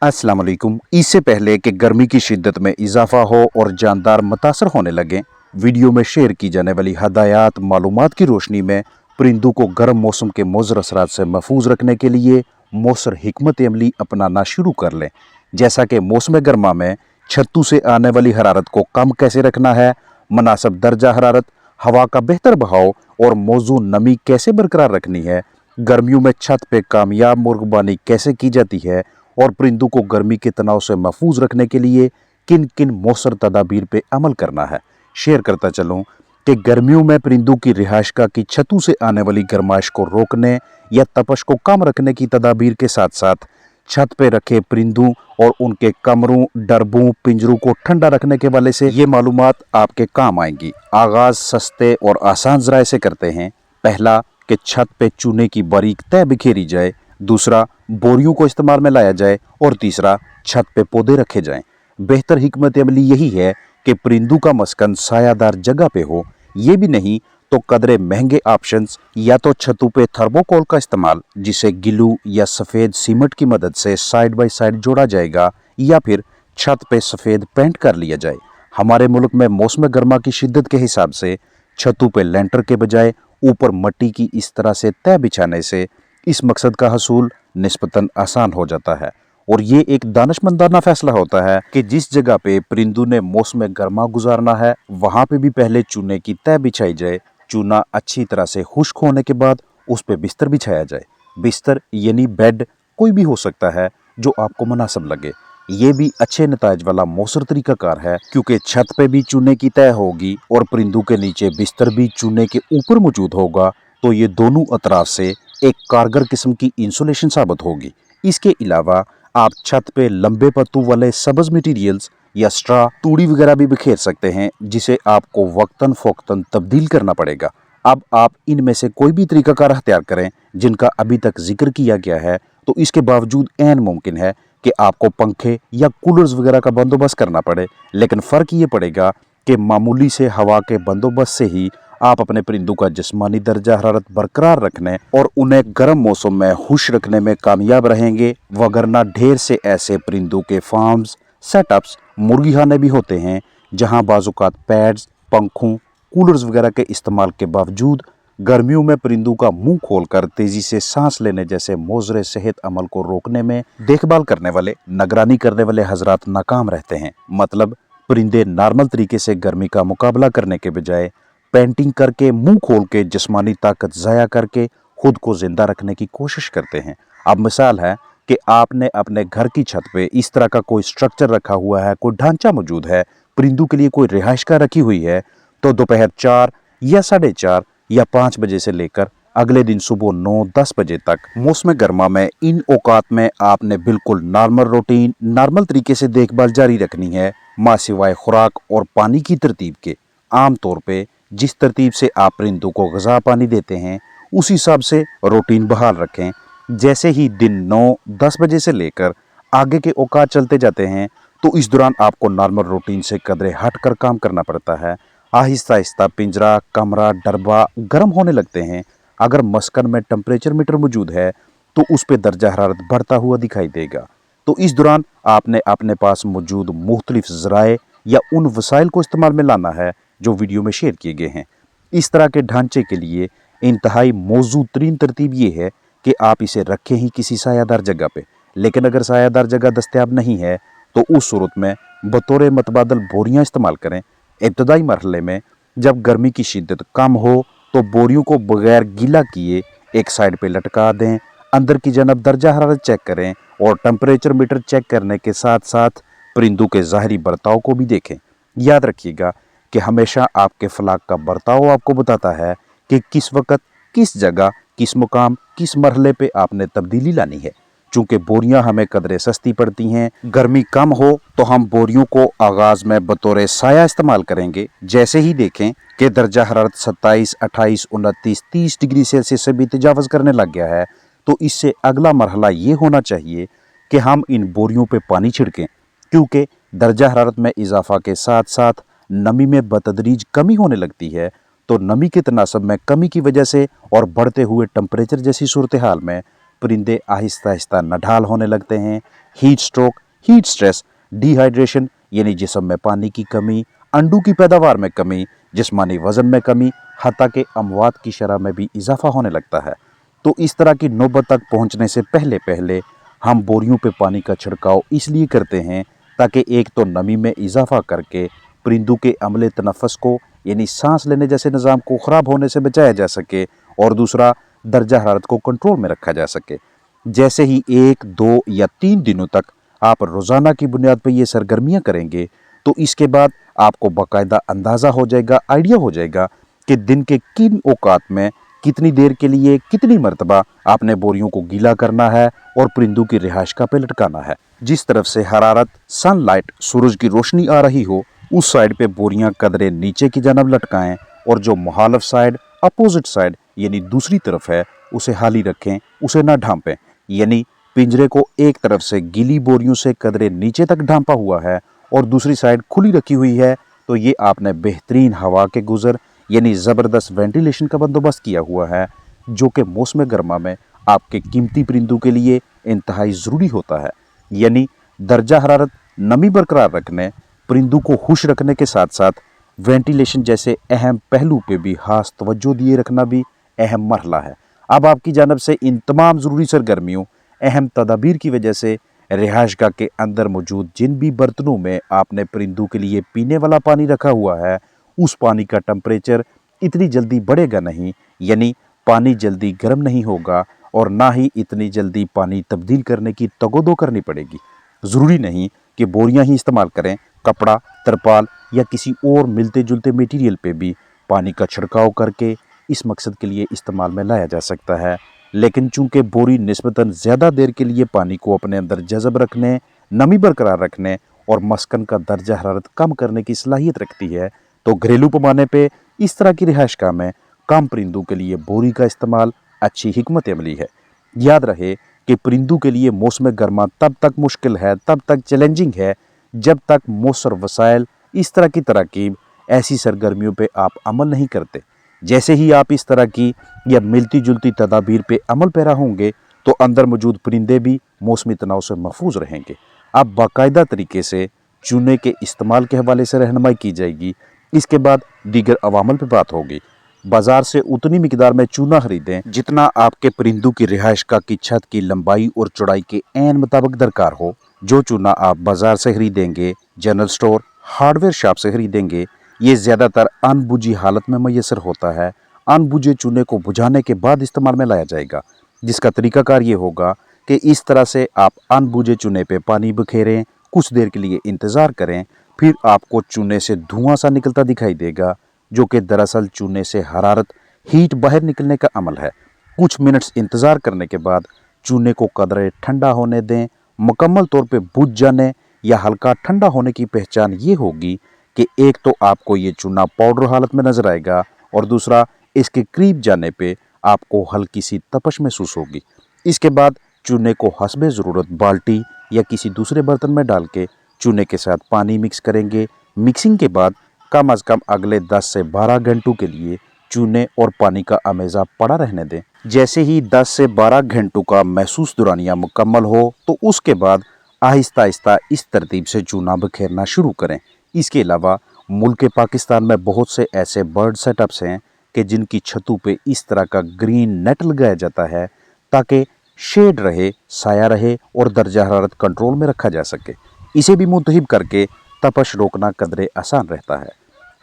अस्सलाम वालेकुम। इससे पहले कि गर्मी की शिद्दत में इजाफा हो और जानदार मुतासर होने लगे, वीडियो में शेयर की जाने वाली हदायत मालूमात की रोशनी में परिंदों को गर्म मौसम के मुज़र असरात से महफूज रखने के लिए मौसर हिकमत अमली अपनाना शुरू कर लें। जैसा कि मौसम गर्मा में छत्तू से आने वाली हरारत को कम कैसे रखना है, मुनासिब दर्जा हरारत, हवा का बेहतर बहाव और मौजू नमी कैसे बरकरार रखनी है, गर्मियों में छत पे कामयाब मुर्गबानी कैसे की जाती है और परिंदों को गर्मी के तनाव से महफूज रखने के लिए किन किन मौसर तदाबीर पे अमल करना है, शेयर करता चलूँ कि गर्मियों में परिंदों की रिहाइशगाह की छतों से आने वाली गर्माइश को रोकने या तपश को कम रखने की तदाबीर के साथ साथ छत पे रखे परिंदों और उनके कमरों, डरबों, पिंजरों को ठंडा रखने के वाले से ये मालूमात आपके काम आएंगी। आगाज सस्ते और आसान जराए से करते हैं। पहला कि छत पे चूने की बारीक तह बिखेरी जाए, दूसरा बोरियों को इस्तेमाल में लाया जाए और तीसरा छत पे पौधे रखे जाएं। बेहतर हिकमत अमली यही है कि परिंदों का मस्कन सायादार जगह पे हो। ये भी नहीं तो कदरे महंगे ऑप्शंस या तो छतों पे थर्मोकोल का इस्तेमाल जिसे गिलू या सफ़ेद सीमेंट की मदद से साइड बाय साइड जोड़ा जाएगा या फिर छत पे सफ़ेद पेंट कर लिया जाए। हमारे मुल्क में मौसम गर्मा की शिद्दत के हिसाब से छतों पे लेंटर के बजाय ऊपर मट्टी की इस तरह से तह बिछाने से इस मकसद का हसूल निस्बतन आसान हो जाता है और ये एक दानिशमंदाना फैसला होता है कि जिस जगह पे परिंदों ने मौसम गर्मा गुजारना है वहां पे भी पहले चूने की तह बिछाई जाए। चूना अच्छी तरह से खुश्क होने के बाद उस पे बिस्तर बिछाया जाए। बिस्तर यानी बेड कोई भी हो सकता है जो आपको मुनासिब लगे। ये भी अच्छे नताज वाला मौसर तरीकाकार है क्योंकि छत पे भी चूने की तह होगी और परिंदों के नीचे बिस्तर भी चूने के ऊपर मौजूद होगा, तो ये दोनों अतराफ से एक कारगर किस्म की इंसुलेशन साबित होगी। इसके अलावा आप छत पे लंबे पत्तों वाले सब्ज मटेरियल्स या स्ट्रा, तूड़ी वगैरह भी बिखेर सकते हैं जिसे आपको वक्तन फ़ौक्तन तब्दील करना पड़ेगा। अब आप इनमें से कोई भी तरीकाकार अख्तियार करें जिनका अभी तक जिक्र किया गया है, तो इसके बावजूद ऐन मुमकिन है कि आपको पंखे या कूलर्स वगैरह का बंदोबस्त करना पड़े, लेकिन फ़र्क ये पड़ेगा कि मामूली से हवा के बंदोबस्त से ही आप अपने परिंदों का जिस्मानी दर्जा हरारत बरकरार रखने और उन्हें गर्म मौसम में खुश रखने में कामयाब रहेंगे। वगरना ढेर से ऐसे परिंदों के फार्म्स, सेटअप्स, मुर्गीखाने भी होते हैं जहां बाजुकात पैड्स, पंखों, कूलर्स वगैरह के इस्तेमाल के बावजूद गर्मियों में परिंदों का मुंह खोलकर तेजी से सांस लेने जैसे मोजरे सेहत अमल को रोकने में देखभाल करने वाले, निगरानी करने वाले हजरात नाकाम रहते हैं। मतलब परिंदे नॉर्मल तरीके से गर्मी का मुकाबला करने के बजाय पेंटिंग करके, मुंह खोल के, जिस्मानी ताकत ज़ाया करके खुद को जिंदा रखने की कोशिश करते हैं। अब मिसाल है कि आपने अपने घर की छत पे इस तरह का कोई स्ट्रक्चर रखा हुआ है, कोई ढांचा मौजूद है, परिंदों के लिए कोई रिहाइशगाह रखी हुई है, तो दोपहर 4 या 4:30 या 5 बजे से लेकर अगले दिन सुबह 9-10 बजे तक मौसम गर्मा में इन औकात में आपने बिल्कुल नॉर्मल रूटीन, नॉर्मल तरीके से देखभाल जारी रखनी है, माँ सिवाय खुराक और पानी की तरतीब के। आम तौर पे जिस तरतीब से आप परिंदों को ग़िज़ा पानी देते हैं उसी हिसाब से रूटीन बहाल रखें। जैसे ही दिन 9-10 बजे से लेकर आगे के औकात चलते जाते हैं तो इस दौरान आपको नॉर्मल रूटीन से कदरे हट कर काम करना पड़ता है। आहिस्ता आहिस्ता पिंजरा, कमरा, डरबा गर्म होने लगते हैं। अगर मस्कन में टेम्परेचर मीटर मौजूद है तो उस पर दर्जा हरारत बढ़ता हुआ दिखाई देगा। तो इस दौरान आपने अपने पास मौजूद मुख्तलिफ ज़राए या उन वसाइल को इस्तेमाल में लाना है जो वीडियो में शेयर किए गए हैं। इस तरह के ढांचे के लिए इंतहाई मौजूद तरीन तरतीब ये है कि आप इसे रखें ही किसी सायादार जगह पे, लेकिन अगर सायादार जगह दस्तयाब नहीं है तो उस सूरत में बतौर मतबादल बोरियां इस्तेमाल करें। इब्तदाई मरहले में जब गर्मी की शिद्दत कम हो तो बोरियों को बगैर गीला किए एक साइड पे लटका दें। अंदर की जानब दर्जा हरारत चेक करें और टेम्परेचर मीटर चेक करने के साथ साथ परिंदों के ज़ाहरी बर्ताव को भी देखें। याद रखिएगा कि हमेशा आपके फलाक का बर्ताव आपको बताता है कि किस वक्त, किस जगह, किस मुकाम, किस मरहले पे आपने तब्दीली लानी है। चूँकि बोरियां हमें कदरे सस्ती पड़ती हैं, गर्मी कम हो तो हम बोरियों को आगाज़ में बतौर साया इस्तेमाल करेंगे। जैसे ही देखें कि दर्जा हरारत 27, 28, 29, 30 डिग्री सेल्सियस से भी तजावज़ करने लग गया है तो इससे अगला मरहला ये होना चाहिए कि हम इन बोरियों पे पानी छिड़कें, क्योंकि दर्जा हरारत में इजाफा के साथ साथ नमी में बतदरीज कमी होने लगती है। तो नमी के तनासब में कमी की वजह से और बढ़ते हुए टेम्परेचर जैसी सूरत हाल में परिंदे आहिस्ता आहिस्ता नढाल होने लगते हैं, heat stroke, heat stress, dehydration यानी जिस्म में पानी की कमी, अंडों की पैदावार में कमी, जिस्मानी वजन में कमी, हत्ता के अमवात की शरह में भी इजाफा होने लगता है। तो इस तरह की नौबत तक पहुंचने से पहले पहले हम बोरियों पे पानी का छिड़काव इसलिए करते हैं ताकि एक तो नमी में इजाफा करके परिंदों के अमले तनफ़्फ़ुस को यानी सांस लेने जैसे निज़ाम को ख़राब होने से बचाया जा सके, और दूसरा दर्जा हरारत को कंट्रोल में रखा जा सके। जैसे ही 1, 2 या 3 दिनों तक आप रोज़ाना की बुनियाद पर ये सरगर्मियाँ करेंगे तो इसके बाद आपको बाकायदा अंदाज़ा हो जाएगा, आइडिया हो जाएगा कि दिन के किन औकात में कितनी देर के लिए कितनी मरतबा आपने बोरियों को गीला करना है और परिंदों की रिहाइशगाह पे लटकाना है। जिस तरफ से हरारत, सनलाइट, सूरज की रोशनी आ रही हो उस साइड पे बोरियां कदरे नीचे की जानब लटकाएं, और जो मुखालिफ साइड, अपोजिट साइड यानी दूसरी तरफ है उसे खाली रखें, उसे ना ढांपें। यानी पिंजरे को एक तरफ से गीली बोरियों से कदरे नीचे तक ढांपा हुआ है और दूसरी साइड खुली रखी हुई है, तो ये आपने बेहतरीन हवा के गुजर यानी ज़बरदस्त वेंटिलेशन का बंदोबस्त किया हुआ है, जो कि मौसम गर्मा में आपके कीमती परिंदों के लिए इंतहाई ज़रूरी होता है। यानी दर्जा हरारत, नमी बरकरार रखने, परिंदों को खुश रखने के साथ साथ वेंटिलेशन जैसे अहम पहलू पे भी खास तवज्जो दिए रखना भी अहम मरहला है। अब आपकी जानब से इन तमाम ज़रूरी सरगर्मियों, अहम तदाबीर की वजह से रिहाइशगाह के अंदर मौजूद जिन भी बर्तनों में आपने परिंदों के लिए पीने वाला पानी रखा हुआ है उस पानी का टेम्परेचर इतनी जल्दी बढ़ेगा नहीं, यानी पानी जल्दी गर्म नहीं होगा, और ना ही इतनी जल्दी पानी तब्दील करने की तगोदो करनी पड़ेगी। ज़रूरी नहीं कि बोरियां ही इस्तेमाल करें, कपड़ा, तरपाल या किसी और मिलते जुलते मटेरियल पे भी पानी का छिड़काव करके इस मकसद के लिए इस्तेमाल में लाया जा सकता है। लेकिन चूंकि बोरी निस्बतन ज़्यादा देर के लिए पानी को अपने अंदर जज़ब रखने, नमी बरकरार रखने और मस्कन का दर्जा हरारत कम करने की सलाहियत रखती है, तो घरेलू पैमाने पे इस तरह की रिहाइशगाह में कम परिंदों के लिए बोरी का इस्तेमाल अच्छी हिकमत अमली है। याद रहे कि परिंदों के लिए मौसम गर्मा तब तक मुश्किल है, तब तक चैलेंजिंग है, जब तक मौसर वसाइल, इस तरह की तरकीब, ऐसी सरगर्मियों पे आप अमल नहीं करते। जैसे ही आप इस तरह की या मिलती जुलती तदाबीर पे अमल पैरा होंगे तो अंदर मौजूद परिंदे भी मौसमी तनाव से महफूज रहेंगे। अब बाकायदा तरीके से चूने के इस्तेमाल के हवाले से रहनुमाई की जाएगी। इसके बाद दीगर अवामल पे बात होगी। बाजार से उतनी मिकदार में चूना खरीदें जितना आपके परिंदों की रिहाइशगाह की छत की लंबाई और चौड़ाई के ऐन मुताबिक दरकार हो। जो चूना आप बाजार से खरीदेंगे, जनरल स्टोर, हार्डवेयर शॉप से खरीदेंगे, ये ज़्यादातर अनबुझी हालत में मैसर होता है। अनबुझे चूने को बुझाने के बाद इस्तेमाल में लाया जाएगा, जिसका तरीकाकार ये होगा कि इस तरह से आप अनबुझे चूने पे पानी बखेरें, कुछ देर के लिए इंतज़ार करें, फिर आपको चूने से धुआं सा निकलता दिखाई देगा, जो कि दरअसल चूने से हरारत, हीट बाहर निकलने का अमल है। कुछ मिनट्स इंतज़ार करने के बाद चूने को कदरे ठंडा होने दें। मुकम्मल तौर पे बुझ जाने या हल्का ठंडा होने की पहचान ये होगी कि एक तो आपको ये चूना पाउडर हालत में नज़र आएगा और दूसरा इसके करीब जाने पे आपको हल्की सी तपश महसूस होगी। इसके बाद चूने को हस्बे ज़रूरत बाल्टी या किसी दूसरे बर्तन में डाल के चूने के साथ पानी मिक्स करेंगे। मिक्सिंग के बाद कम अज़ कम अगले 10 से 12 घंटों के लिए चूने और पानी का अमेज़ा पड़ा रहने दें। जैसे ही 10 से 12 घंटों का महसूस दौरानिया मुकम्मल हो तो उसके बाद आहिस्ता आहिस्ता इस तरतीब से चूना बखेरना शुरू करें। इसके अलावा मुल्क पाकिस्तान में बहुत से ऐसे बर्ड सेटअप्स हैं कि जिनकी छतों पे इस तरह का ग्रीन नेट लगाया जाता है ताकि शेड रहे, साया रहे और दर्जा हरारत कंट्रोल में रखा जा सके। इसे भी मुंतहिब करके तपश रोकना कदरे आसान रहता है।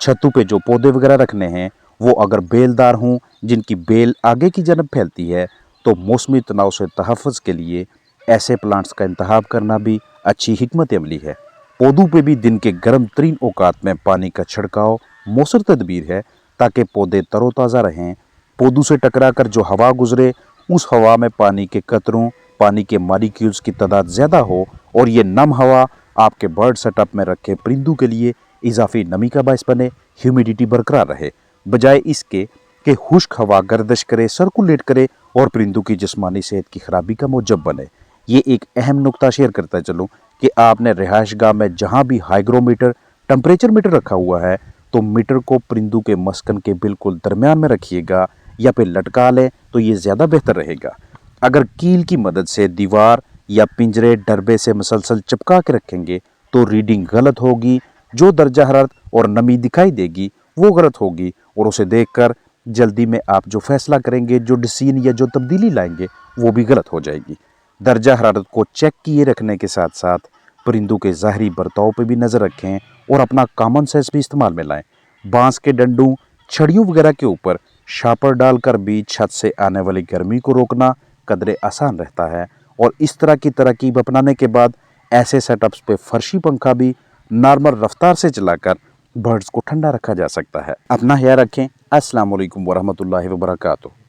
छतों पे जो पौधे वगैरह रखने हैं वो अगर बेलदार हों, जिनकी बेल आगे की जानब फैलती है, तो मौसमी तनाव से तहफ़्फ़ुज़ के लिए ऐसे प्लांट्स का इंतखाब करना भी अच्छी हिकमत अमली है। पौधों पे भी दिन के गर्म तरीन औकात में पानी का छिड़काव मौसर तदबीर है ताकि पौधे तरोताज़ा रहें। पौधों से टकरा कर जो हवा गुजरे उस हवा में पानी के कतरों, पानी के मालिक्यूल्स की तादाद ज़्यादा हो और ये नम हवा आपके बर्ड सेटअप में रखे परिंदों के लिए इजाफी नमी का बायस बने, ह्यूमिडिटी बरकरार रहे, बजाय इसके कि खुश्क हवा गर्दिश करे, सर्कुलेट करे और परिंदों की जिस्मानी सेहत की खराबी का मूजब बने। ये एक अहम नुक्ता शेयर करता चलूँ कि आपने रिहाइशगाह में जहाँ भी हाइग्रोमीटर, टेम्परेचर मीटर रखा हुआ है तो मीटर को परिंदों के मस्कन के बिल्कुल दरमियान में रखिएगा या फिर लटका लें तो ये ज़्यादा बेहतर रहेगा। अगर कील की मदद से दीवार या पिंजरे डरबे से मुसलसल चिपका के रखेंगे तो रीडिंग गलत होगी। जो दर्जा हरारत और नमी दिखाई देगी वो गलत होगी और उसे देखकर जल्दी में आप जो फैसला करेंगे, जो डिसीजन या जो तब्दीली लाएंगे वो भी गलत हो जाएगी। दर्जा हरारत को चेक किए रखने के साथ साथ परिंदों के ज़ाहरी बर्ताव पे भी नज़र रखें और अपना कॉमन सेंस भी इस्तेमाल में लाएं। बांस के डंडों, छड़ियों वगैरह के ऊपर शापर डालकर भी छत से आने वाली गर्मी को रोकना कदरे आसान रहता है। और इस तरह की तरकीब अपनाने के बाद ऐसे सेटअप्स पे फर्शी पंखा भी नॉर्मल रफ्तार से चलाकर बर्ड्स को ठंडा रखा जा सकता है। अपना ख्याल रखें। अस्सलाम वालेकुम वरहमतुल्लाहि वबरकातुहू।